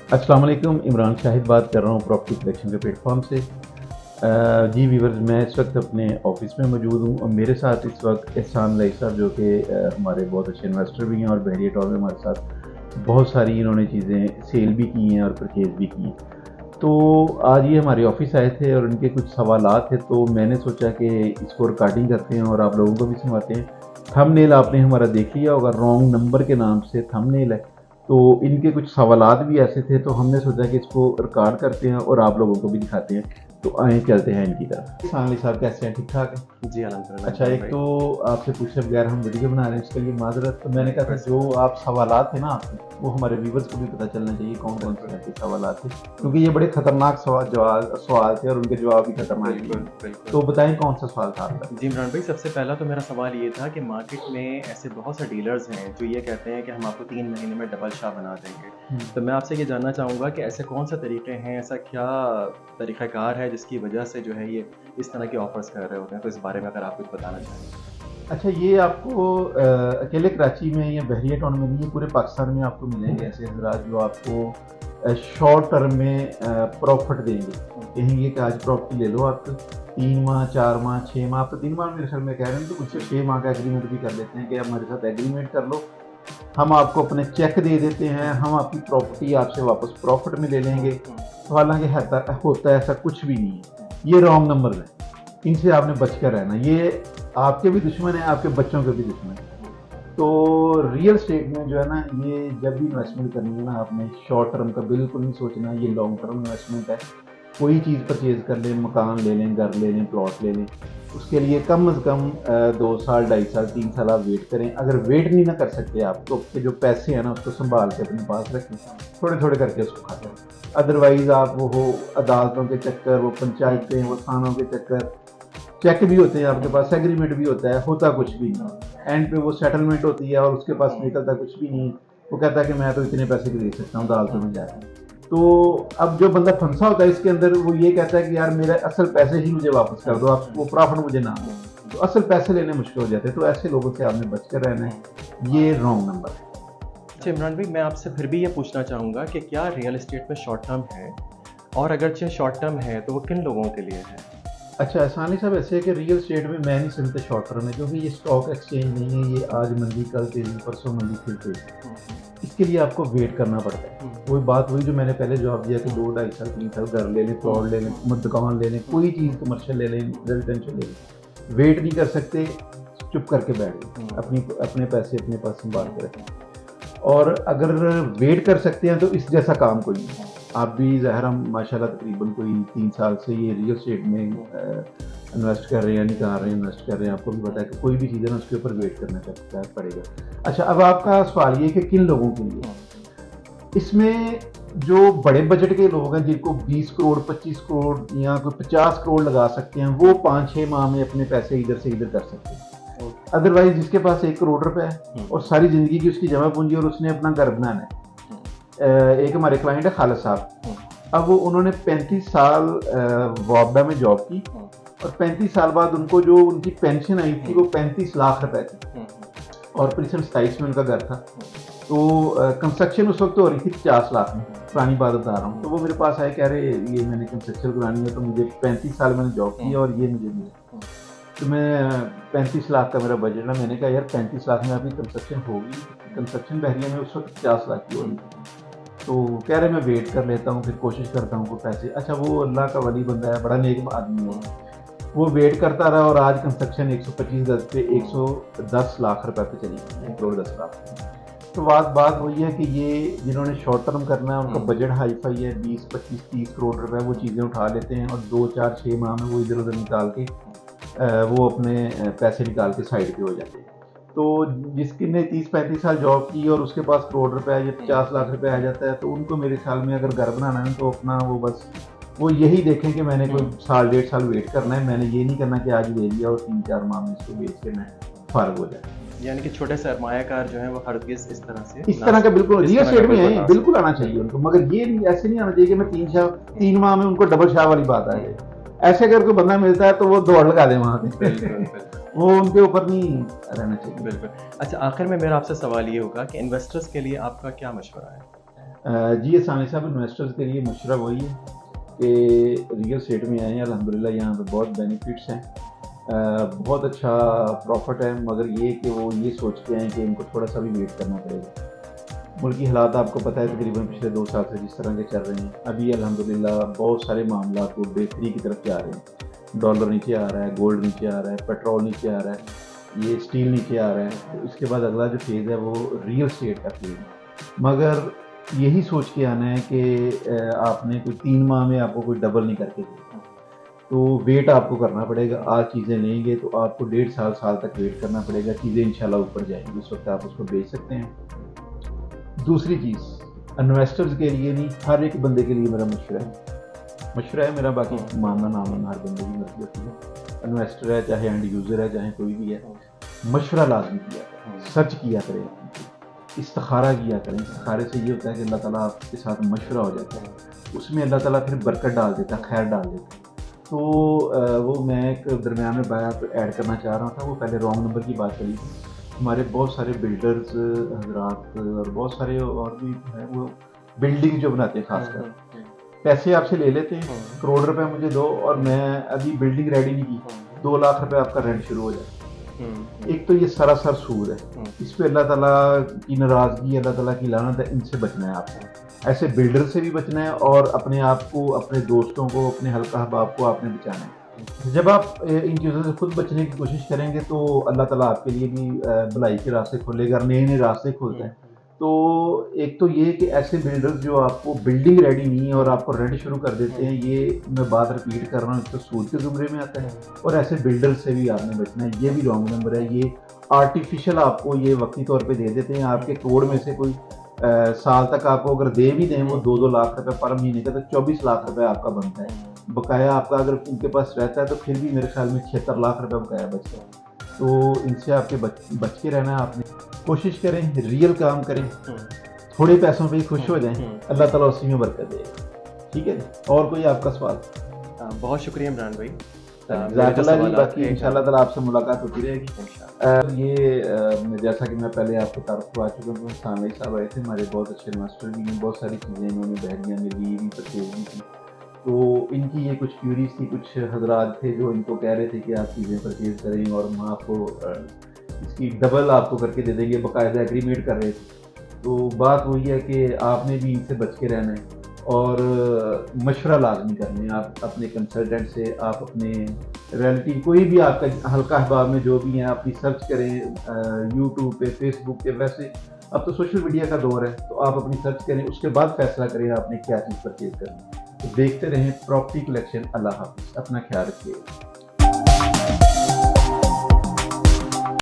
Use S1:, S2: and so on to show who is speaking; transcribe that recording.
S1: अस्सलाम वालेकुम। इमरान शाहिद बात कर रहा हूँ प्रॉपर्टी कलेक्शन के प्लेटफॉर्म से। जी व्यूवर्स, मैं इस वक्त अपने ऑफिस में मौजूद हूँ और मेरे साथ इस वक्त एहसान लई साहब, जो कि हमारे बहुत अच्छे इन्वेस्टर भी हैं और बहरिया टाउन में हमारे साथ बहुत सारी इन्होंने चीज़ें सेल भी की हैं और परचेज़ भी की हैं। तो आज ये हमारे ऑफिस आए थे और उनके कुछ सवालात थे, तो मैंने सोचा कि इसको रिकॉर्डिंग करते हैं और आप लोगों को भी सुनवाते हैं। थंबनेल आपने हमारा देख लिया होगा, रॉन्ग नंबर के नाम से थंबनेल है। तो इनके कुछ सवालात भी ऐसे थे, तो हमने सोचा कि इसको रिकॉर्ड करते हैं और आप लोगों को भी दिखाते हैं। तो आए चलते हैं इनकी तरफ। सानली साहब कैसे हैं? ठीक ठाक है?
S2: जी अल्हम्दुलिल्लाह।
S1: अच्छा, एक तो आपसे पूछे बगैर हम वीडियो बना रहे हैं, इसके लिए माजरत। तो मैंने कहा था जो आप सवालात थे ना आपके, वो हमारे व्यूवर्स को भी पता चलना चाहिए कौन कौन से ऐसे सवालात थे, क्योंकि ये बड़े खतरनाक सवाल थे और उनके जवाब भी खतरनाक थे। तो बताएं कौन सा सवाल था आपका?
S2: जी इमरान भाई, सबसे पहला तो मेरा सवाल ये था कि मार्केट में ऐसे बहुत से डीलर्स हैं जो ये कहते हैं कि हम आपको 3 महीने में डबल शाह बना देंगे। तो मैं आपसे ये जानना चाहूँगा कि ऐसे कौन से तरीके हैं, ऐसा क्या तरीक़ाकार है जिसकी वजह से जो है ये इस तरह के ऑफ़र्स कर रहे होते हैं? तो इस बारे में अगर आप कुछ बताना चाहें।
S1: अच्छा, ये आपको अकेले कराची में या बहरिया टाउन में नहीं, ये पूरे पाकिस्तान में आपको मिलेंगे ऐसे हजरात जो आपको शॉर्ट टर्म में प्रॉफिट देंगे। कहेंगे कि आज प्रॉपर्टी ले लो आप, 3 माह 4 माह 6 माह, आप तो 3 माह मेरे ख्याल में कह रहे हैं, तो कुछ 6 माह का एग्रीमेंट भी कर लेते हैं कि हमारे साथ एग्रीमेंट कर लो, हम आपको अपने चेक दे देते हैं, हम आपकी प्रॉपर्टी आपसे वापस प्रॉफिट में ले लेंगे। तो हालांकि होता है ऐसा कुछ भी नहीं है। ये रॉन्ग नंबर है, इनसे आपने बचकर रहना। ये आपके भी दुश्मन है, आपके बच्चों के भी दुश्मन है। तो रियल एस्टेट में जो है ना, ये जब भी इन्वेस्टमेंट करनी है ना, आपने शॉर्ट टर्म का बिल्कुल नहीं सोचना। ये लॉन्ग टर्म इन्वेस्टमेंट है। कोई चीज़ परचेज कर लें, मकान ले लें, घर ले लें, प्लॉट ले लें, उसके लिए कम से कम 2 साल 2.5 साल 3 साल आप वेट करें। अगर वेट नहीं ना कर सकते आप, तो आपके जो पैसे हैं ना उसको संभाल के अपने पास रखें, थोड़े थोड़े करके उसको खाते हैं। अदरवाइज़ आप वो अदालतों के चक्कर, वो पंचायतें, वो थानों के चक्कर, चेक भी होते हैं आपके पास, एग्रीमेंट भी होता है, होता कुछ भी नहीं। एंड पे वो सेटलमेंट होती है और उसके पास निकलता कुछ भी नहीं। वो कहता है कि मैं तो इतने पैसे भी दे सकता हूँ अदालतों में जाकर। तो अब जो बंदा फंसा होता है इसके अंदर, वो ये कहता है कि यार मेरे असल पैसे ही मुझे वापस कर दो, आप वो प्रॉफिट मुझे ना दो। तो असल पैसे लेने मुश्किल हो जाते हैं। तो ऐसे लोगों से आपने बचकर रहना है। ये रॉन्ग नंबर है।
S2: अच्छा इमरान भाई, मैं आपसे फिर भी ये पूछना चाहूँगा कि क्या रियल एस्टेट में शॉर्ट टर्म है, और अगरचे शॉर्ट टर्म है तो वो किन लोगों के लिए है?
S1: अच्छा, आसानी साहब ऐसे है कि रियल स्टेट में मैं नहीं समझता शॉर्ट टर्म है, क्योंकि ये स्टॉक एक्सचेंज नहीं है। ये आज मंदी कल तेजी, परसों मंदी फिर तेजी। इसके लिए आपको वेट करना पड़ता है। वही बात हुई जो मैंने पहले जवाब दिया कि 2 2.5 साल 3 साल घर ले लें, प्लॉट ले लें, दुकान ले लें, कोई चीज़ कमर्शियल ले लें, रेजिडेंशियल ले लें, वेट नहीं कर सकते, चुप करके बैठ गए, अपने पैसे अपने पास संभाल के रखें। और अगर वेट कर सकते हैं तो इस जैसा काम कोई नहीं है। आप भी ज़ाहिर हम माशाल्लाह तकरीबन कोई 3 साल से ये रियल एस्टेट में इन्वेस्ट कर रहे हैं, नहीं कर रहे हैं, इन्वेस्ट कर रहे हैं। आपको भी पता है कि कोई भी चीज़ है ना, उसके ऊपर वेट करना पड़ेगा। अच्छा, अब आपका सवाल ये कि किन लोगों के लिए? इसमें जो बड़े बजट के लोग हैं, जिनको 20 करोड़ 25 करोड़ या कोई 50 करोड़ लगा सकते हैं, वो 5-6 माह में अपने पैसे इधर से इधर कर सकते हैं। अदरवाइज जिसके पास 1 करोड़ रुपए है और सारी ज़िंदगी की उसकी जमा पूंजी और उसने अपना घर बनाना है। एक हमारे क्लाइंट है खालिद साहब। अब उन्होंने 35 साल वापडा में जॉब की और 35 साल बाद उनको जो उनकी पेंशन आई थी वो 35 लाख रुपए थी और प्रिंसन 27 में उनका घर था। तो कंस्ट्रक्शन उस वक्त हो रही थी 50 लाख में, पुरानी बात बता रहा हूँ। तो वो मेरे पास आए, कह रहे ये मैंने कंस्ट्रक्शन करानी है, तो मुझे 35 साल मैंने जॉब की और ये मुझे मिला, तो मैं 35 लाख का मेरा बजट है। मैंने कहा यार 35 लाख में अभी कंस्ट्रक्शन होगी? कंस्ट्रक्शन बहरिया में उस वक्त 50 लाख की हो रही थी। तो कह रहे मैं वेट कर लेता हूँ, फिर कोशिश करता हूँ को पैसे। अच्छा, वो अल्लाह का वली बंदा है, बड़ा नेक आदमी है। वो वेट करता रहा और आज कंस्ट्रक्शन 125 गज पे 110 लाख रुपए पे चली गई, 1 करोड़ 10 लाख। तो बात वही है कि ये जिन्होंने शॉर्ट टर्म करना है, उनका बजट हाई फाई है, 20 25 30 करोड़ रुपए वो चीज़ें उठा लेते हैं और 2 4 6 माह में वो इधर उधर निकाल के वो अपने पैसे निकाल के साइड पे हो जाते हैं। तो जिसकी ने 30-35 साल जॉब की और उसके पास करोड़ रुपए या 50 लाख रुपए आ जाता है, तो उनको मेरे ख्याल में अगर घर बनाना है तो अपना वो बस वो यही देखें कि मैंने कोई साल 1.5 साल वेट करना है। मैंने ये नहीं करना कि आज ले लिया और 3-4 माह में इसको बेच के मैं फारिग हो जाए।
S2: यानी कि छोटे सरमायाकार जो है वो हरगिज़ इस
S1: तरह का बिल्कुल रियल एस्टेट में है, बिल्कुल आना चाहिए उनको, मगर ये ऐसे नहीं आना चाहिए कि मैं 3 माह में उनको डबल शाह वाली बात आ जाए। ऐसे अगर कोई बंदा मिलता है तो वो दौड़ लगा दे वहाँ पे, वो उनके ऊपर नहीं रहना चाहिए।
S2: बिल्कुल। अच्छा, आखिर में मेरा आपसे सवाल ये होगा कि इन्वेस्टर्स के लिए आपका क्या मशवरा है?
S1: जी ये साहब इन्वेस्टर्स के लिए मशवरा वही है कि रियल स्टेट में आए हैं, अल्हम्दुलिल्लाह यहाँ पे बहुत बेनिफिट्स हैं, बहुत अच्छा प्रॉफिट है, मगर ये कि वो ये सोच के आए कि इनको थोड़ा सा भी वेट करना पड़ेगा। मुल्क की हालात आपको पता है तकरीबन पिछले 2 साल से जिस तरह के चल रहे हैं, अभी अल्हम्दुलिल्लाह बहुत सारे मामला को बेहतरी की तरफ जा रहे हैं। डॉलर नीचे आ रहा है, गोल्ड नीचे आ रहा है, पेट्रोल नीचे आ रहा है, ये स्टील नीचे आ रहा है। तो इसके बाद अगला जो फेज़ है वो रियल स्टेट का फेज़ है, मगर यही सोच के आना है कि आपने कोई 3 माह में आपको कोई डबल नहीं करके देगा, तो वेट आपको करना पड़ेगा। आज चीज़ें लेंगे तो आपको 1.5 साल तक वेट करना पड़ेगा, चीज़ें इंशाल्लाह ऊपर जाएंगी, उस वक्त आप उसको बेच सकते हैं। दूसरी चीज़ इन्वेस्टर्स के लिए नहीं, हर एक बंदे के लिए मेरा मशवरा है मेरा, बाकी मानना ना मानना हर बंदे की मर्जी होती है। इन्वेस्टर है चाहे एंड यूज़र है चाहे कोई भी है, मशवरा लाजमी किया करें, सर्च किया करें, इस्तिखारा किया करें। इस्तिखारे से ये होता है कि अल्लाह ताला आपके साथ मशवरा हो जाता है, उसमें अल्लाह ताला फिर बरकत डाल देता है, खैर डाल देता है। तो वो मैं एक दरमियान में बात ऐड करना चाह रहा था, वो पहले रॉन्ग नंबर की बात करी थी। हमारे बहुत सारे बिल्डर्स हजरात और बहुत सारे और भी हैं, वो बिल्डिंग जो बनाते हैं खासकर, पैसे आपसे ले लेते हैं, करोड़ रुपए मुझे दो और मैं अभी बिल्डिंग रेडी नहीं की, 2 लाख रुपए आपका रेंट शुरू हो जाए। एक तो ये सरासर सूद है, इस पे अल्लाह ताला की नाराज़गी, अल्लाह ताला की लानत है, इनसे बचना है आपको। ऐसे बिल्डर से भी बचना है और अपने आप को, अपने दोस्तों को, अपने हल्का अहबाब को आपने बचाना है। जब आप इन चीज़ों से खुद बचने की कोशिश करेंगे तो अल्लाह ताला आपके लिए भी भलाई के रास्ते खोलेगा, नए-नए रास्ते खोलते हैं। तो एक तो ये कि ऐसे बिल्डर्स जो आपको बिल्डिंग रेडी नहीं है और आपको रेंट शुरू कर देते हैं, ये मैं बात रिपीट कर रहा हूँ, तो सूद के ज़ुमरे में आता है। और ऐसे बिल्डर से भी आपने बचना है, ये भी रॉन्ग नंबर है। ये आर्टिफिशियल आपको ये वक्ती तौर पे दे देते हैं, आपके करोड़ में से कोई साल तक आपको अगर दे भी दें वो 2-2 लाख रुपए पर महीने का, तो 24 लाख रुपए आपका बनता है बकाया। आपका अगर उनके पास रहता है तो फिर भी मेरे ख्याल में 76 लाख रुपए बकाया बचता है। तो इनसे आपके बच के रहना है। आपने कोशिश करें, रियल काम करें, थोड़े पैसों पे ही खुश हो जाएं, अल्लाह ताला उसी में बरकत देगा। ठीक है, और कोई आपका सवाल?
S2: बहुत शुक्रिया इमरान भाई।
S1: बाकी इंशाल्लाह ताला आपसे मुलाकात होती रहेगी। ये जैसा कि मैं पहले आपको तारुफ करवा चुका हूँ, सानवी साहब आए थे, हमारे बहुत अच्छे इन्वेस्टर भी हैं, बहुत सारी चीज़ें इन्होंने बहरिया में ली भी, परचेज भी की। तो इनकी ये कुछ क्यूरीज थी, कुछ हजरात थे जो इनको कह रहे थे कि आप चीज़ें परचेज करें और हम आपको इसकी डबल आपको करके दे देंगे, बाकायदा एग्रीमेंट कर रहे थे। तो बात वही है कि आपने भी इनसे बच के रहना है और मशवरा लाजमी करने हैं आप अपने कंसल्टेंट से, आप अपने रिलेटिव, कोई भी आपका हल्का अहबाब में जो भी हैं, आप सर्च करें यूट्यूब पे, फेसबुक पे। वैसे अब तो सोशल मीडिया का दौर है, तो आप अपनी सर्च करें, उसके बाद फैसला करें आपने क्या चीज़ परचेज करनी है। तो देखते रहें प्रॉपर्टी कलेक्शन। अल्लाह हाफिज़, अपना ख्याल रखिएगा।